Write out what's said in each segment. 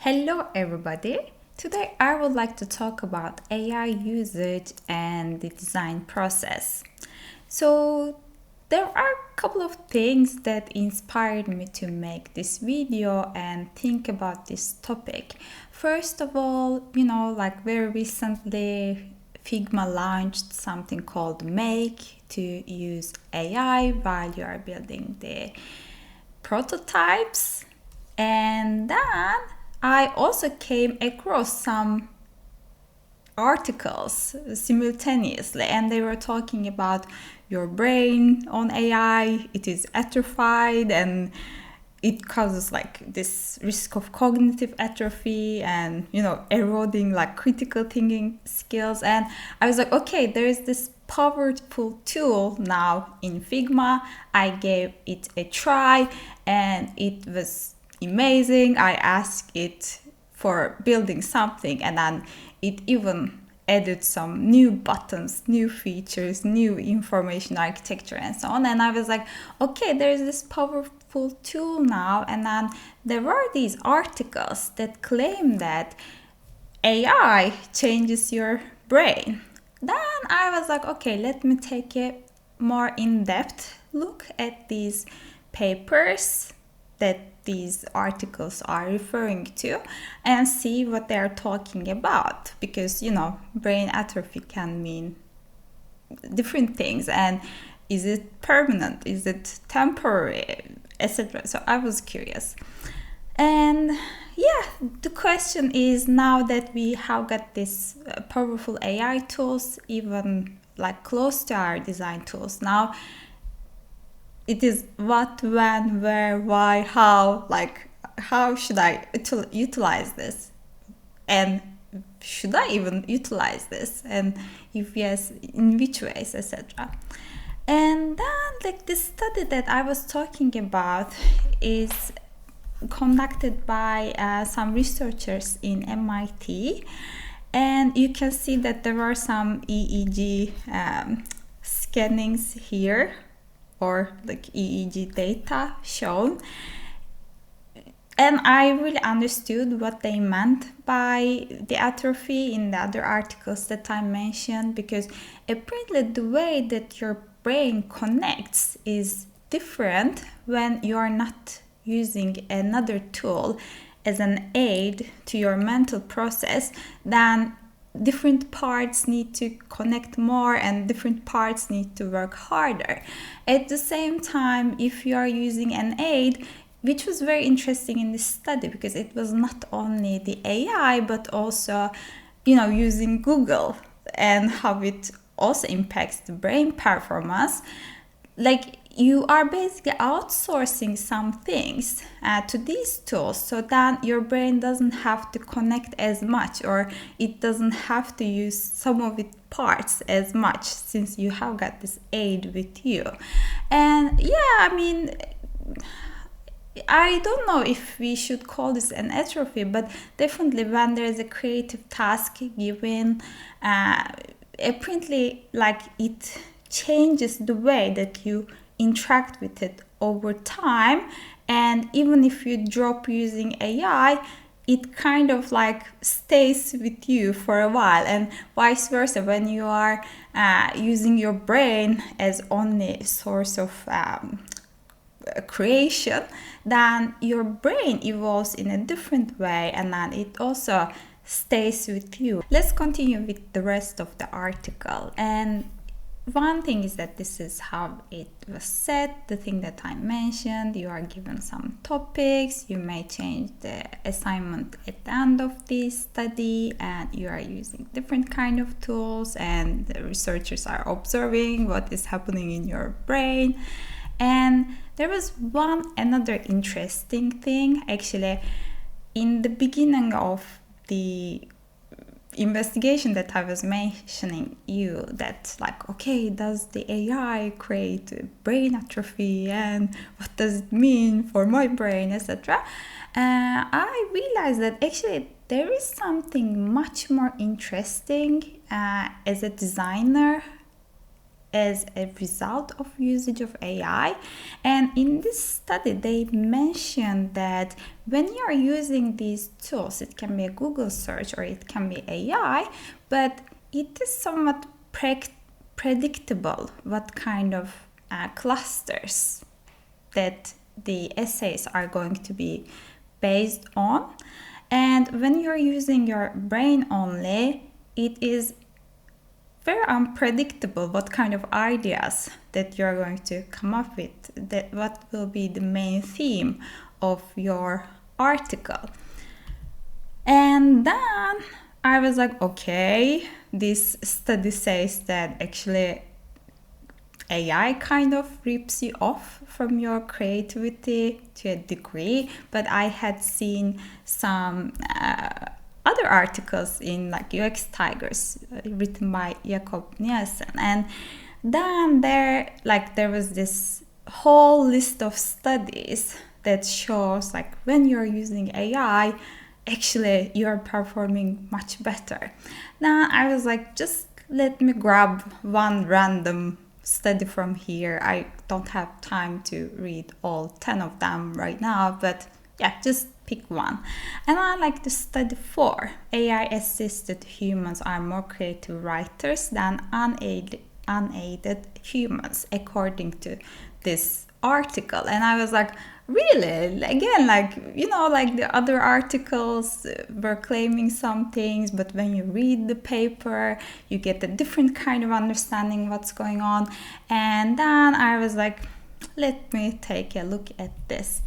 Hello everybody! Today I would like to talk about AI usage and the design process. So there are a couple of things that inspired me to make this video and think about this topic. First of all, like very recently Figma launched something called Make to use AI while you are building the prototypes. And then I also came across some articles simultaneously, and they were talking about your brain on AI. It is atrophied and it causes like this risk of cognitive atrophy and eroding like critical thinking skills. And I was like, okay, there is this powerful tool now in Figma. I gave it a try and it was amazing. I asked it for building something and then it even added some new buttons, new features, new information architecture and so on. And I was like, okay, there's this powerful tool now. And then there were these articles that claim that AI changes your brain. Then I was like, okay, let me take a more in-depth look at these papers that these articles are referring to and see what they're talking about, because brain atrophy can mean different things, and is it permanent, is it temporary, etc. So I was curious. And yeah, the question is, now that we have got this powerful AI tools even like close to our design tools, now it is what, when, where, why, how, like how should I utilize this, and should I even utilize this, and if yes, in which ways, etc. And then like the study that I was talking about is conducted by some researchers in MIT, and you can see that there are some EEG scannings here, or like EEG data shown. And I really understood what they meant by the atrophy in the other articles that I mentioned, because apparently the way that your brain connects is different when you are not using another tool as an aid to your mental process. Then different parts need to connect more and different parts need to work harder. At the same time, if you are using an aid, which was very interesting in this study, because it was not only the AI but also using Google and how it also impacts the brain performance. Like, you are basically outsourcing some things to these tools, so that your brain doesn't have to connect as much, or it doesn't have to use some of its parts as much, since you have got this aid with you. And yeah, I mean, I don't know if we should call this an atrophy, but definitely when there is a creative task given, apparently like it changes the way that you interact with it over time. And even if you drop using AI, it kind of like stays with you for a while, and vice versa. When you are using your brain as only source of creation, then your brain evolves in a different way, and then it also stays with you. Let's continue with the rest of the article. And one thing is that this is how it was set. The thing that I mentioned, you are given some topics, you may change the assignment at the end of this study, and you are using different kind of tools, and the researchers are observing what is happening in your brain. And there was another interesting thing, actually. In the beginning of the investigation that I was mentioning you, that like, okay, does the AI create brain atrophy, and what does it mean for my brain, etc. I realized that actually there is something much more interesting as a designer as a result of usage of AI. And in this study, they mentioned that when you're using these tools, it can be a Google search or it can be AI, but it is somewhat predictable what kind of clusters that the essays are going to be based on. And when you're using your brain only, it is very unpredictable what kind of ideas that you're going to come up with, that what will be the main theme of your article. And then I was like, okay, this study says that actually AI kind of rips you off from your creativity to a degree, but I had seen some other articles in like UX Tigers written by Jakob Nielsen, and then there was this whole list of studies that shows like when you're using AI, actually you're performing much better. Now I was like, just let me grab one random study from here. I don't have time to read all 10 of them right now, but yeah, just pick one. And I like the study 4. AI assisted humans are more creative writers than unaided humans, according to this article. And I was like, really? Again, like, you know, like the other articles were claiming some things, but when you read the paper, you get a different kind of understanding what's going on. And then I was like, let me take a look at this.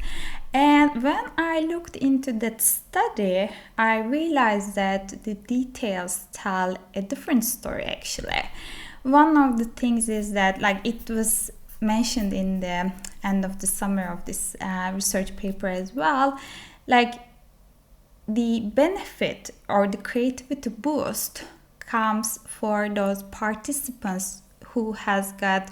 And when I looked into that study, I realized that the details tell a different story actually. One of the things is that, like, it was mentioned in the end of the summary of this research paper as well, like the benefit or the creativity boost comes for those participants who has got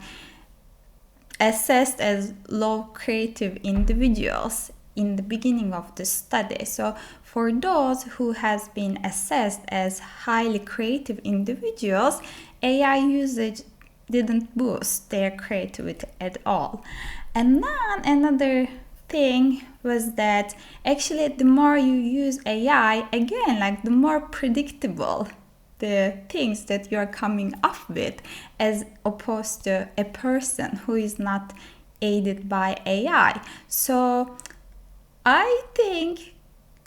assessed as low creative individuals in the beginning of the study. So for those who has been assessed as highly creative individuals, AI usage didn't boost their creativity at all. And then another thing was that actually the more you use AI, again, like the more predictable the things that you're coming up with, as opposed to a person who is not aided by AI. So I think,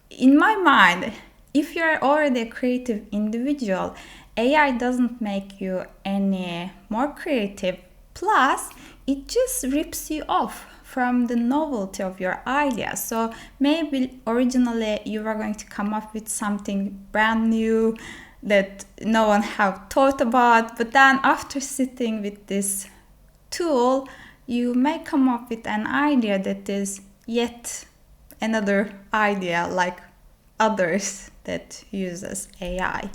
in my mind, if you're already a creative individual, AI doesn't make you any more creative. Plus, it just rips you off from the novelty of your ideas. So maybe originally you were going to come up with something brand new that no one have thought about, but then after sitting with this tool, you may come up with an idea that is yet another idea like others that uses AI.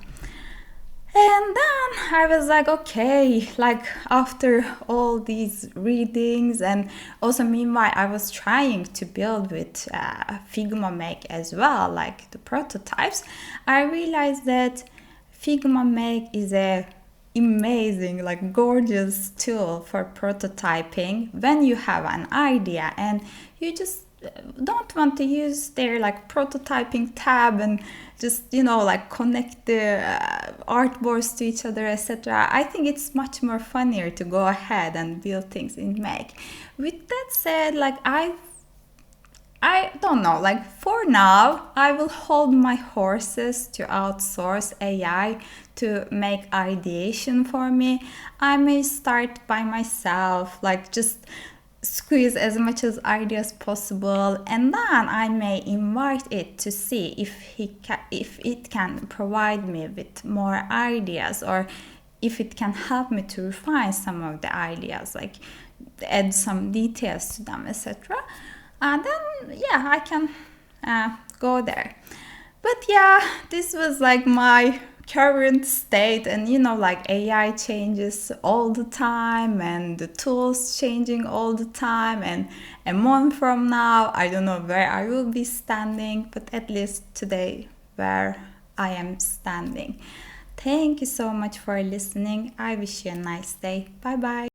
And then I was like, okay, like after all these readings, and also meanwhile I was trying to build with Figma Make as well, like the prototypes, I realized that Figma Make is a amazing, like gorgeous tool for prototyping when you have an idea and you just don't want to use their like prototyping tab and just, you know, like connect the artboards to each other, etc. I think it's much more funnier to go ahead and build things in Make. With that said, like I don't know, like for now, I will hold my horses to outsource AI to make ideation for me. I may start by myself, like just squeeze as much as ideas possible, and then I may invite it to see if it can provide me with more ideas, or if it can help me to refine some of the ideas, like add some details to them, etc. And then yeah, I can go there. But yeah, this was like my current state, and you know, like AI changes all the time and the tools changing all the time, and a month from now I don't know where I will be standing, but at least today where I am standing. Thank you so much for listening. I wish you a nice day. Bye bye.